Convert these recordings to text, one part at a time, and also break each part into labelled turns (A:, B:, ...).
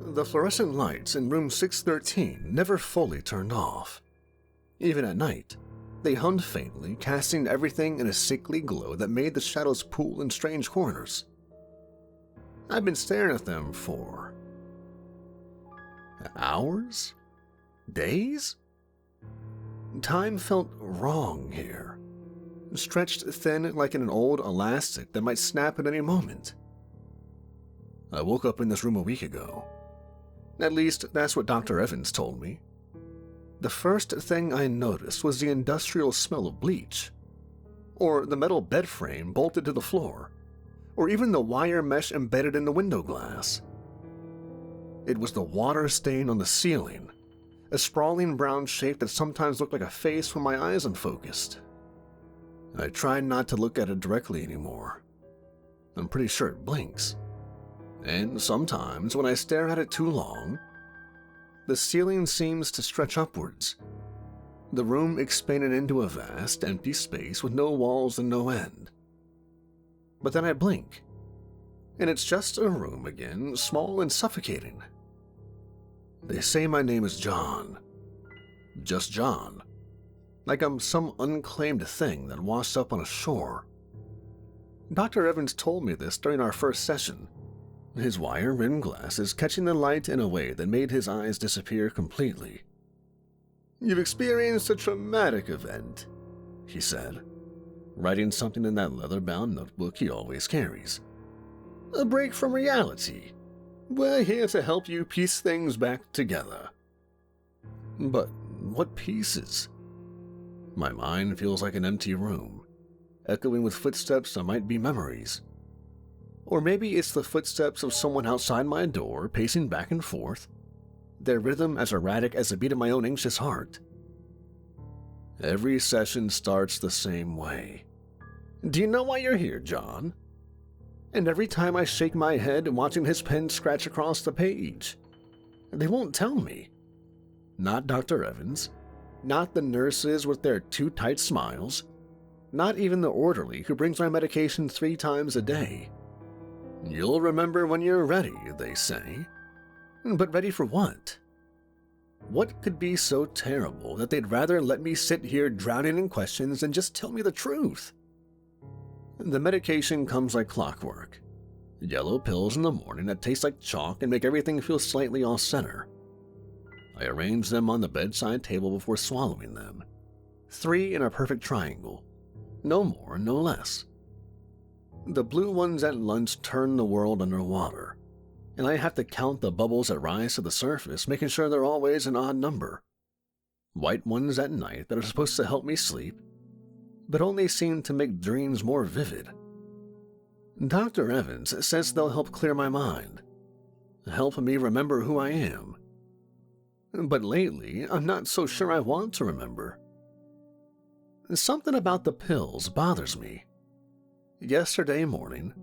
A: The fluorescent lights in room 613 never fully turned off. Even at night, they hummed faintly, casting everything in a sickly glow that made the shadows pool in strange corners. I've been staring at them for hours? Days? Time felt wrong here, stretched thin like in an old elastic that might snap at any moment. I woke up in this room a week ago. At least, that's what Dr. Evans told me. The first thing I noticed was the industrial smell of bleach, or the metal bed frame bolted to the floor, or even the wire mesh embedded in the window glass. It was the water stain on the ceiling, a sprawling brown shape that sometimes looked like a face when my eyes unfocused. I tried not to look at it directly anymore. I'm pretty sure it blinks. And sometimes, when I stare at it too long, the ceiling seems to stretch upwards. The room expanded into a vast, empty space with no walls and no end. But then I blink, and it's just a room again, small and suffocating. They say my name is John. Just John. Like I'm some unclaimed thing that washed up on a shore. Dr. Evans told me this during our first session, his wire-rimmed glasses catching the light in a way that made his eyes disappear completely. "You've experienced a traumatic event," he said, writing something in that leather-bound notebook he always carries. "A break from reality. We're here to help you piece things back together." But what pieces? My mind feels like an empty room, echoing with footsteps that might be memories. Or maybe it's the footsteps of someone outside my door pacing back and forth, their rhythm as erratic as the beat of my own anxious heart. Every session starts the same way. "Do you know why you're here, John?" And every time I shake my head watching his pen scratch across the page, they won't tell me. Not Dr. Evans, not the nurses with their too tight smiles, not even the orderly who brings my medication 3 times a day. "You'll remember when you're ready," they say. But ready for what? What could be so terrible that they'd rather let me sit here drowning in questions than just tell me the truth? The medication comes like clockwork. Yellow pills in the morning that taste like chalk and make everything feel slightly off-center. I arrange them on the bedside table before swallowing them. 3 in a perfect triangle. No more, no less. The blue ones at lunch turn the world underwater, and I have to count the bubbles that rise to the surface, making sure they're always an odd number. White ones at night that are supposed to help me sleep, but only seem to make dreams more vivid. Dr. Evans says they'll help clear my mind, help me remember who I am. But lately, I'm not so sure I want to remember. Something about the pills bothers me. Yesterday morning,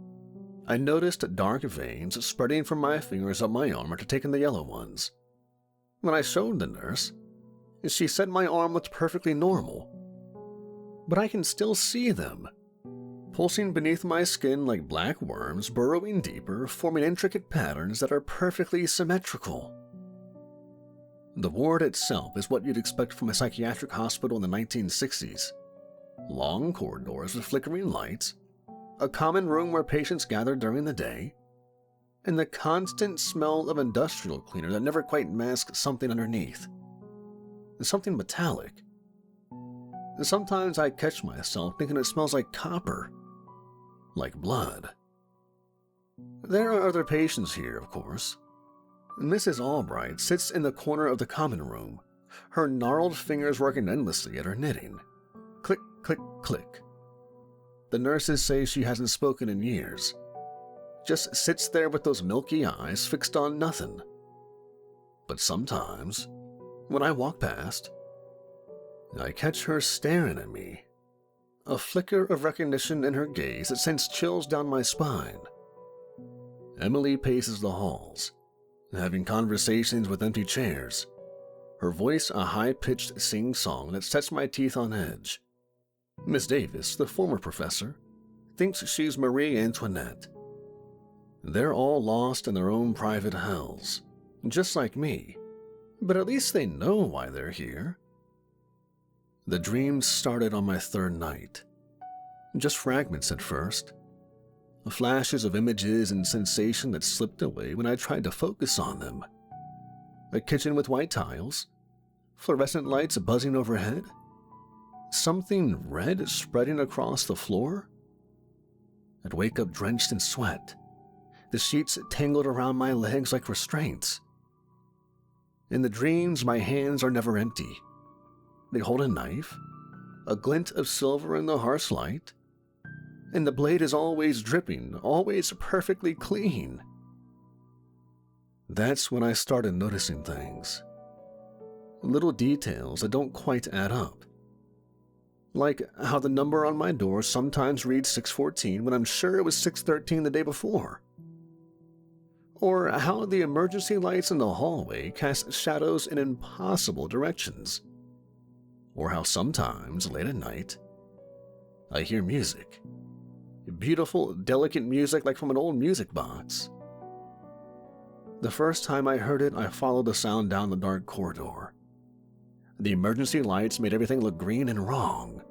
A: I noticed dark veins spreading from my fingers up my arm after taking the yellow ones. When I showed the nurse, she said my arm looked perfectly normal. But I can still see them, pulsing beneath my skin like black worms burrowing deeper, forming intricate patterns that are perfectly symmetrical. The ward itself is what you'd expect from a psychiatric hospital in the 1960s. Long corridors with flickering lights, a common room where patients gather during the day, and the constant smell of industrial cleaner that never quite masks something underneath. Something metallic. Sometimes I catch myself thinking it smells like copper, like blood. There are other patients here, of course. Mrs. Albright sits in the corner of the common room, her gnarled fingers working endlessly at her knitting. Click, click, click. The nurses say she hasn't spoken in years. Just sits there with those milky eyes fixed on nothing. But sometimes, when I walk past, I catch her staring at me. A flicker of recognition in her gaze that sends chills down my spine. Emily paces the halls, having conversations with empty chairs, her voice a high-pitched sing-song that sets my teeth on edge. Miss Davis, the former professor, thinks she's Marie Antoinette. They're all lost in their own private hells, just like me, but at least they know why they're here. The dreams started on my third night. Just fragments at first. Flashes of images and sensation that slipped away when I tried to focus on them. A kitchen with white tiles, fluorescent lights buzzing overhead, something red spreading across the floor. I'd wake up drenched in sweat, the sheets tangled around my legs like restraints. In the dreams, my hands are never empty. They hold a knife, a glint of silver in the harsh light, and the blade is always dripping, always perfectly clean. That's when I started noticing things. Little details that don't quite add up. Like how the number on my door sometimes reads 614 when I'm sure it was 613 the day before. Or how the emergency lights in the hallway cast shadows in impossible directions. Or how sometimes, late at night, I hear music. Beautiful, delicate music like from an old music box. The first time I heard it, I followed the sound down the dark corridor. The emergency lights made everything look green and wrong,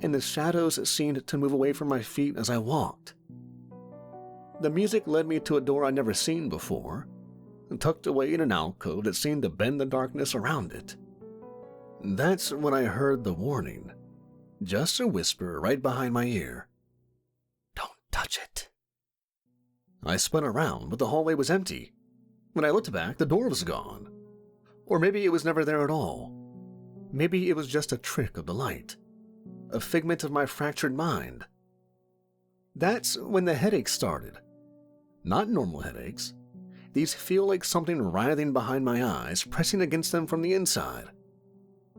A: and the shadows seemed to move away from my feet as I walked. The music led me to a door I'd never seen before, tucked away in an alcove that seemed to bend the darkness around it. That's when I heard the warning, just a whisper right behind my ear. Don't touch it. I spun around, but the hallway was empty. When I looked back, the door was gone. Or maybe it was never there at all. Maybe it was just a trick of the light, a figment of my fractured mind. That's when the headaches started. Not normal headaches. These feel like something writhing behind my eyes, pressing against them from the inside.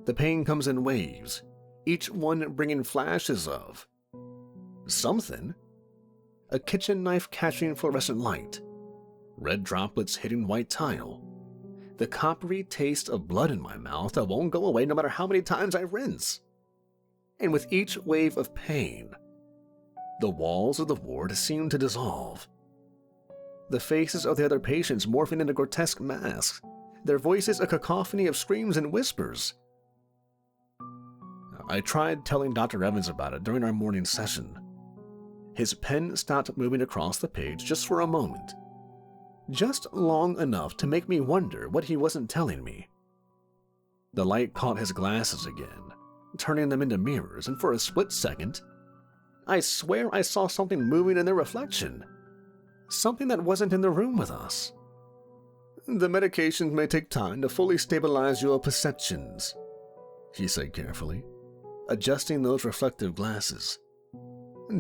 A: The pain comes in waves, each one bringing flashes of something. A kitchen knife catching fluorescent light, red droplets hitting white tile, the coppery taste of blood in my mouth that won't go away no matter how many times I rinse. And with each wave of pain, the walls of the ward seem to dissolve. The faces of the other patients morphing into grotesque masks, their voices a cacophony of screams and whispers. I tried telling Dr. Evans about it during our morning session. His pen stopped moving across the page just for a moment. Just long enough to make me wonder what he wasn't telling me. The light caught his glasses again, turning them into mirrors, and for a split second, I swear I saw something moving in their reflection. Something that wasn't in the room with us. The medications may take time to fully stabilize your perceptions, he said carefully, adjusting those reflective glasses.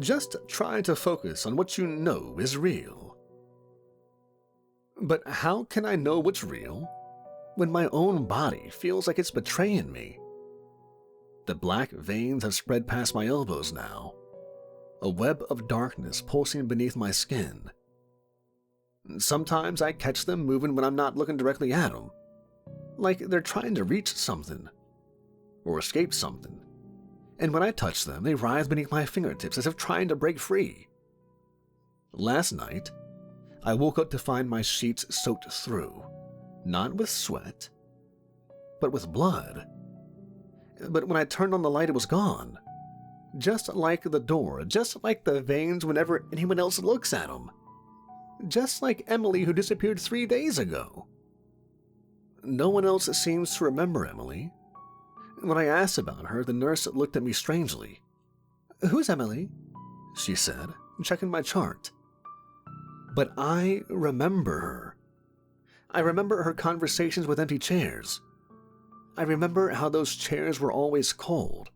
A: Just try to focus on what you know is real. But how can I know what's real when my own body feels like it's betraying me? The black veins have spread past my elbows now, a web of darkness pulsing beneath my skin. Sometimes I catch them moving when I'm not looking directly at them, like they're trying to reach something or escape something. And when I touch them, they writhe beneath my fingertips as if trying to break free. Last night, I woke up to find my sheets soaked through, not with sweat, but with blood. But when I turned on the light, it was gone. Just like the door, just like the veins whenever anyone else looks at them. Just like Emily, who disappeared 3 days ago. No one else seems to remember Emily. When I asked about her, the nurse looked at me strangely. "Who's Emily?" she said, checking my chart. But I remember her. I remember her conversations with empty chairs. I remember how those chairs were always cold.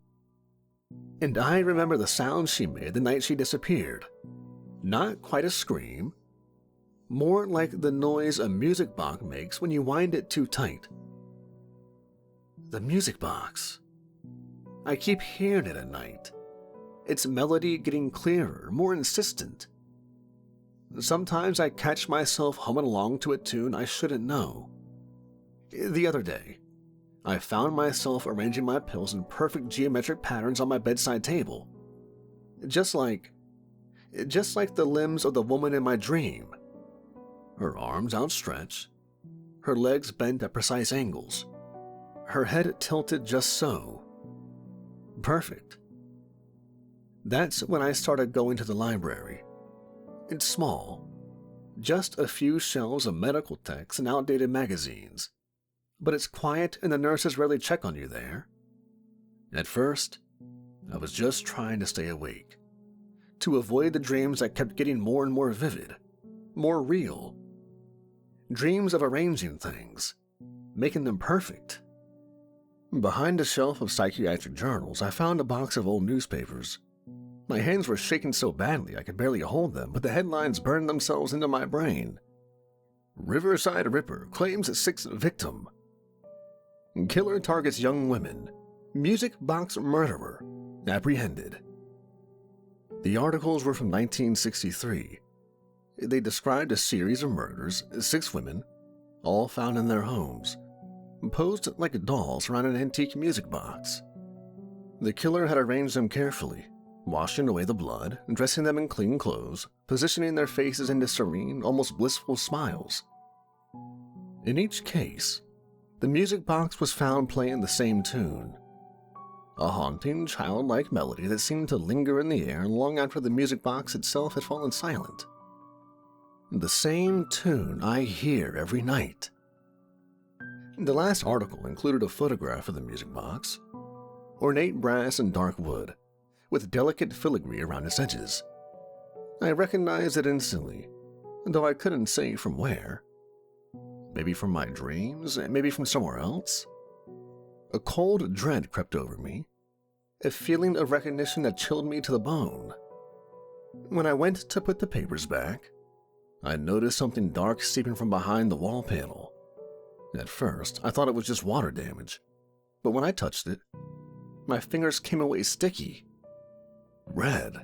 A: And I remember the sounds she made the night she disappeared. Not quite a scream. More like the noise a music box makes when you wind it too tight. The music box. I keep hearing it at night. Its melody getting clearer, more insistent. Sometimes I catch myself humming along to a tune I shouldn't know. The other day, I found myself arranging my pills in perfect geometric patterns on my bedside table. Just like the limbs of the woman in my dream. Her arms outstretched, her legs bent at precise angles, her head tilted just so. Perfect. That's when I started going to the library. It's small, just a few shelves of medical texts and outdated magazines, but it's quiet and the nurses rarely check on you there. At first, I was just trying to stay awake, to avoid the dreams that kept getting more and more vivid, more real. Dreams of arranging things, making them perfect. Behind a shelf of psychiatric journals, I found a box of old newspapers. My hands were shaking so badly I could barely hold them, but the headlines burned themselves into my brain. Riverside Ripper claims sixth victim. Killer targets young women. Music box murderer apprehended. The articles were from 1963. They described a series of murders, 6 women, all found in their homes, posed like dolls around an antique music box. The killer had arranged them carefully, washing away the blood, dressing them in clean clothes, positioning their faces into serene, almost blissful smiles. In each case, the music box was found playing the same tune, a haunting, childlike melody that seemed to linger in the air long after the music box itself had fallen silent. The same tune I hear every night. The last article included a photograph of the music box, ornate brass and dark wood, with delicate filigree around its edges. I recognized it instantly, though I couldn't say from where. Maybe from my dreams, maybe from somewhere else. A cold dread crept over me, a feeling of recognition that chilled me to the bone. When I went to put the papers back, I noticed something dark seeping from behind the wall panel. At first, I thought it was just water damage, but when I touched it, my fingers came away sticky. Red.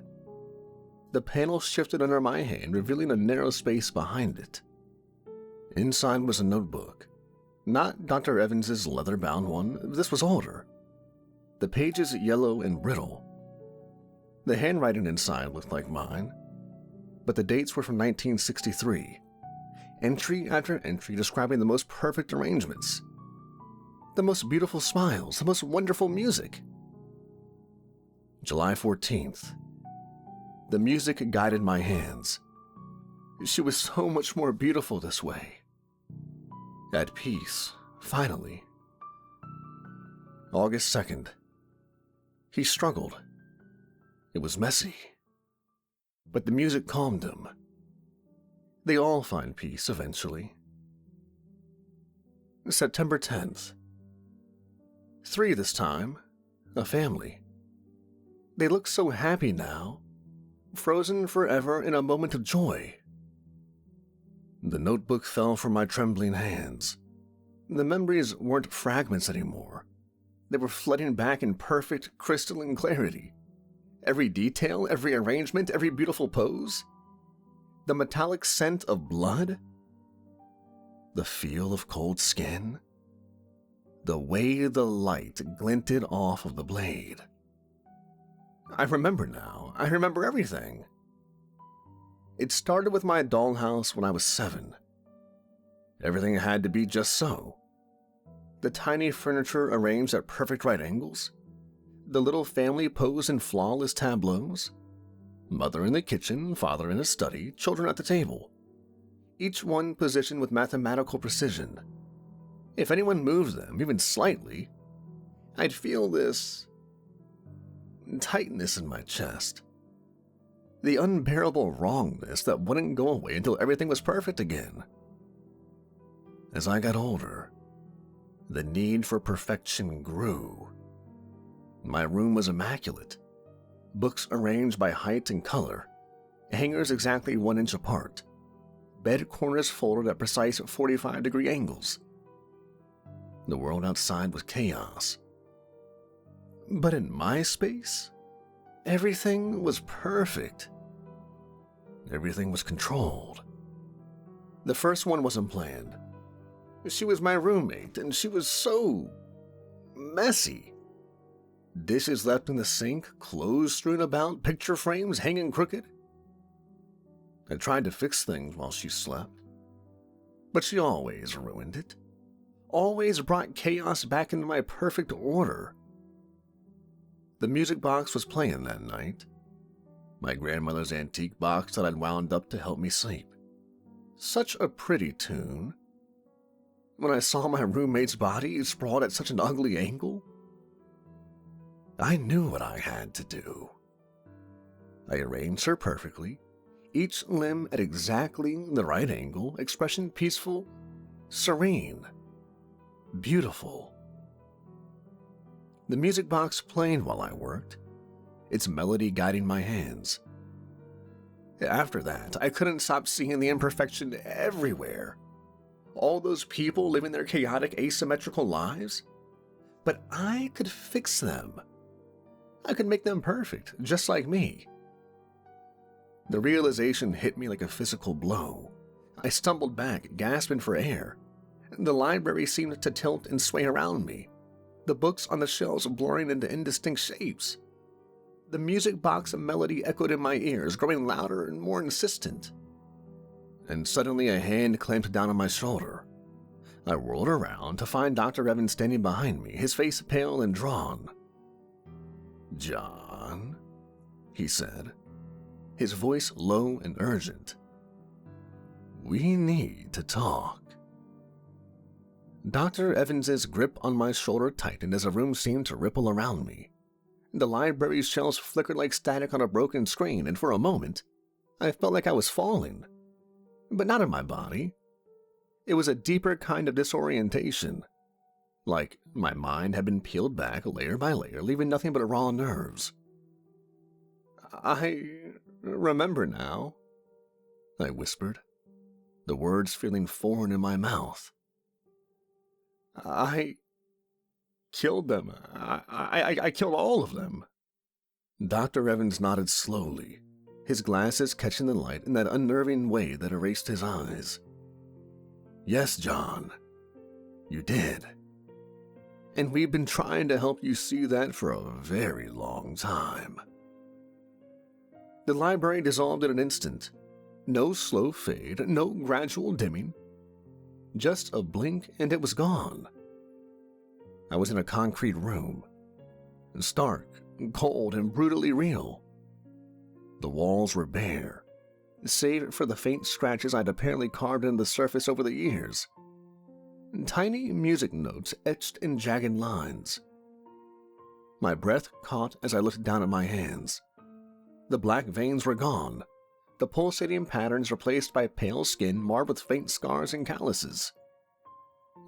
A: The panel shifted under my hand, revealing a narrow space behind it. Inside was a notebook. Not Dr. Evans's leather-bound one, this was older. The pages yellow and brittle. The handwriting inside looked like mine, but the dates were from 1963. Entry after entry describing the most perfect arrangements, the most beautiful smiles, the most wonderful music. July 14th. The music guided my hands. She was so much more beautiful this way. At peace, finally. August 2nd. He struggled. It was messy. But the music calmed him. They all find peace eventually. September 10th. 3 this time. A family. They look so happy now, frozen forever in a moment of joy. The notebook fell from my trembling hands. The memories weren't fragments anymore. They were flooding back in perfect, crystalline clarity. Every detail, every arrangement, every beautiful pose. The metallic scent of blood. The feel of cold skin. The way the light glinted off of the blade. I remember now. I remember everything. It started with my dollhouse when I was 7. Everything had to be just so. The tiny furniture arranged at perfect right angles. The little family posed in flawless tableaus. Mother in the kitchen, father in the study, children at the table. Each one positioned with mathematical precision. If anyone moved them, even slightly, I'd feel this tightness in my chest. The unbearable wrongness that wouldn't go away until everything was perfect again. As I got older, the need for perfection grew. My room was immaculate. Books arranged by height and color, hangers exactly 1 inch apart, bed corners folded at precise 45-degree angles. The world outside was chaos. But in my space, everything was perfect. Everything was controlled. The first one wasn't planned. She was my roommate, and she was so messy. Dishes left in the sink, clothes strewn about, picture frames hanging crooked. I tried to fix things while she slept. But she always ruined it. Always brought chaos back into my perfect order. The music box was playing that night. My grandmother's antique box that I'd wound up to help me sleep. Such a pretty tune. When I saw my roommate's body sprawled at such an ugly angle, I knew what I had to do. I arranged her perfectly, each limb at exactly the right angle, expression peaceful, serene, beautiful. The music box played while I worked, its melody guiding my hands. After that, I couldn't stop seeing the imperfection everywhere. All those people living their chaotic, asymmetrical lives. But I could fix them. I could make them perfect, just like me. The realization hit me like a physical blow. I stumbled back, gasping for air. The library seemed to tilt and sway around me, the books on the shelves blurring into indistinct shapes. The music box melody echoed in my ears, growing louder and more insistent. And suddenly a hand clamped down on my shoulder. I whirled around to find Dr. Evans standing behind me, his face pale and drawn. "John," he said, his voice low and urgent. "We need to talk." Dr. Evans's grip on my shoulder tightened as the room seemed to ripple around me. The library's shelves flickered like static on a broken screen, and for a moment, I felt like I was falling. But not in my body. It was a deeper kind of disorientation. Like my mind had been peeled back layer by layer, leaving nothing but raw nerves. "I remember now," I whispered, the words feeling foreign in my mouth. "I killed them. I killed all of them." Dr. Evans nodded slowly, his glasses catching the light in that unnerving way that erased his eyes. "Yes, John, you did. And we've been trying to help you see that for a very long time." The library dissolved in an instant. No slow fade, no gradual dimming. Just a blink and it was gone. I was in a concrete room, stark, cold, and brutally real. The walls were bare, save for the faint scratches I'd apparently carved into the surface over the years. Tiny music notes etched in jagged lines. My breath caught as I looked down at my hands. The black veins were gone, the pulsating patterns replaced by pale skin marred with faint scars and calluses.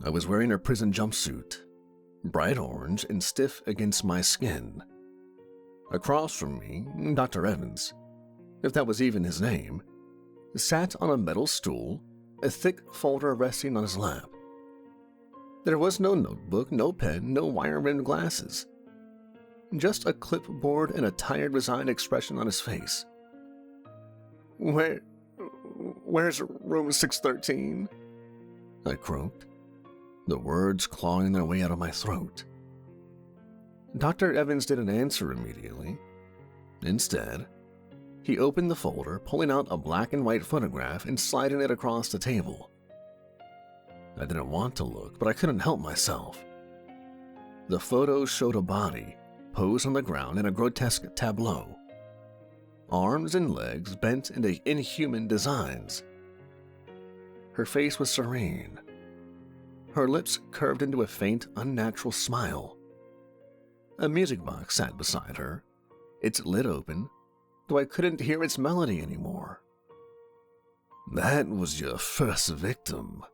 A: I was wearing a prison jumpsuit, bright orange and stiff against my skin. Across from me, Dr. Evans, if that was even his name, sat on a metal stool, a thick folder resting on his lap. There was no notebook, no pen, no wire-rimmed glasses. Just a clipboard and a tired, resigned expression on his face. Where's room 613? I croaked, the words clawing their way out of my throat. Dr. Evans didn't answer immediately. Instead, he opened the folder, pulling out a black and white photograph and sliding it across the table. I didn't want to look, but I couldn't help myself. The photo showed a body, posed on the ground in a grotesque tableau. Arms and legs bent into inhuman designs. Her face was serene. Her lips curved into a faint, unnatural smile. A music box sat beside her, its lid open, though I couldn't hear its melody anymore. "That was your first victim,"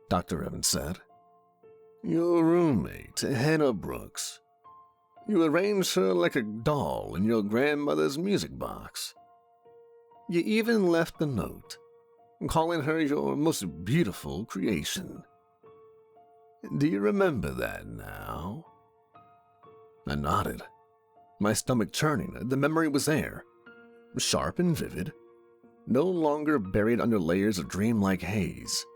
A: Dr. Evans said. "Your roommate, Hannah Brooks. You arranged her like a doll in your grandmother's music box. You even left a note, calling her your most beautiful creation. Do you remember that now?" I nodded, my stomach churning. The memory was there, sharp and vivid, no longer buried under layers of dreamlike haze.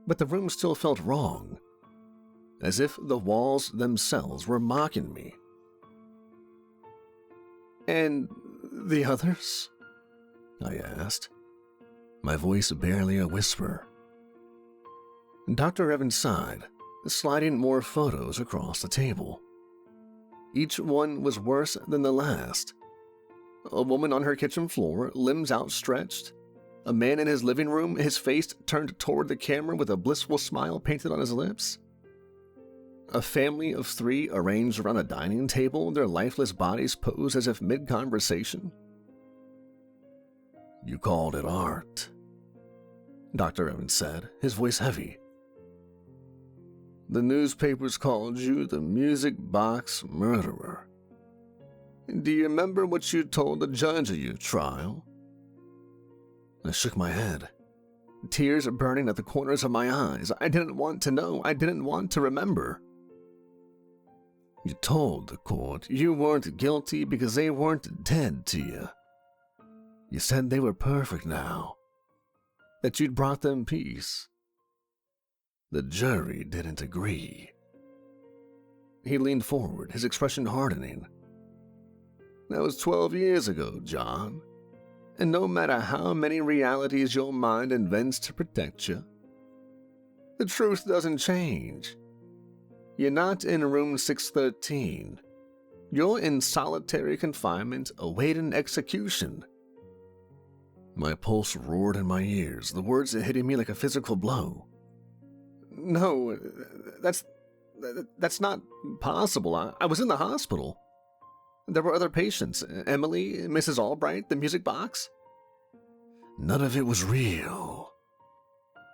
A: But the room still felt wrong, as if the walls themselves were mocking me. "And the others?" I asked, my voice barely a whisper. Dr. Evans sighed, sliding more photos across the table. Each one was worse than the last. A woman on her kitchen floor, limbs outstretched. A man in his living room, his face turned toward the camera with a blissful smile painted on his lips. A family of 3 arranged around a dining table, their lifeless bodies posed as if mid-conversation. "You called it art," Dr. Evans said, his voice heavy. "The newspapers called you the music box murderer. Do you remember what you told the judge of your trial?" I shook my head, tears burning at the corners of my eyes. I didn't want to know. I didn't want to remember. "You told the court you weren't guilty because they weren't dead to you. You said they were perfect now, that you'd brought them peace. The jury didn't agree." He leaned forward, his expression hardening. "That was 12 years ago, John. And no matter how many realities your mind invents to protect you, the truth doesn't change. You're not in room 613. You're in solitary confinement awaiting execution." My pulse roared in my ears, the words hitting me like a physical blow. "No, that's not possible. I was in the hospital. There were other patients. Emily, Mrs. Albright, the music box." "None of it was real,"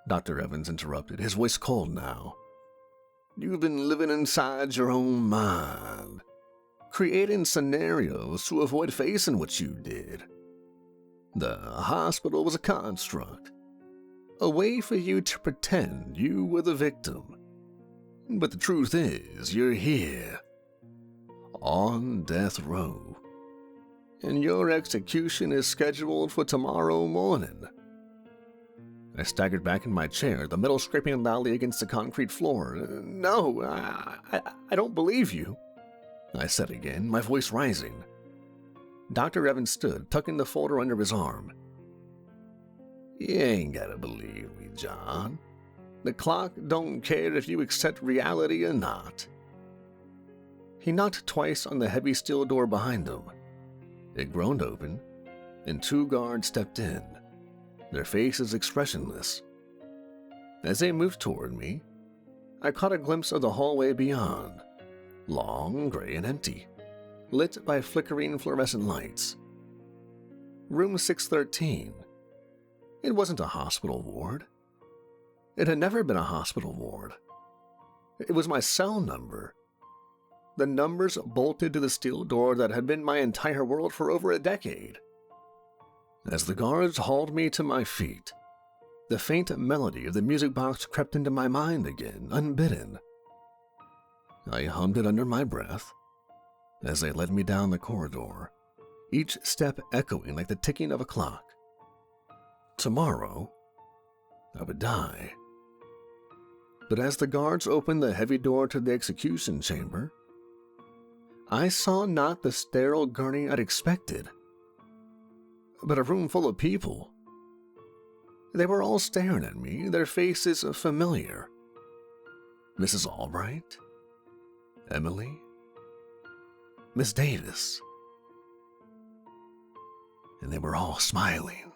A: Dr. Evans interrupted, his voice cold now. "You've been living inside your own mind, creating scenarios to avoid facing what you did. The hospital was a construct, a way for you to pretend you were the victim. But the truth is, you're here, on death row, and your execution is scheduled for tomorrow morning." I staggered back in my chair, the metal scraping loudly against the concrete floor. "No, I don't believe you," I said again, my voice rising. Dr. Evans stood, tucking the folder under his arm. "You ain't gotta believe me, John. The clock don't care if you accept reality or not." He knocked twice on the heavy steel door behind him. It groaned open, and 2 guards stepped in, their faces expressionless. As they moved toward me, I caught a glimpse of the hallway beyond, long, gray, and empty, lit by flickering fluorescent lights. Room 613. It wasn't a hospital ward. It had never been a hospital ward. It was my cell number. The numbers bolted to the steel door that had been my entire world for over a decade. As the guards hauled me to my feet, the faint melody of the music box crept into my mind again, unbidden. I hummed it under my breath as they led me down the corridor, each step echoing like the ticking of a clock. Tomorrow, I would die. But as the guards opened the heavy door to the execution chamber, I saw not the sterile gurney I'd expected, but a room full of people. They were all staring at me, their faces familiar. Mrs. Albright, Emily, Miss Davis. And they were all smiling.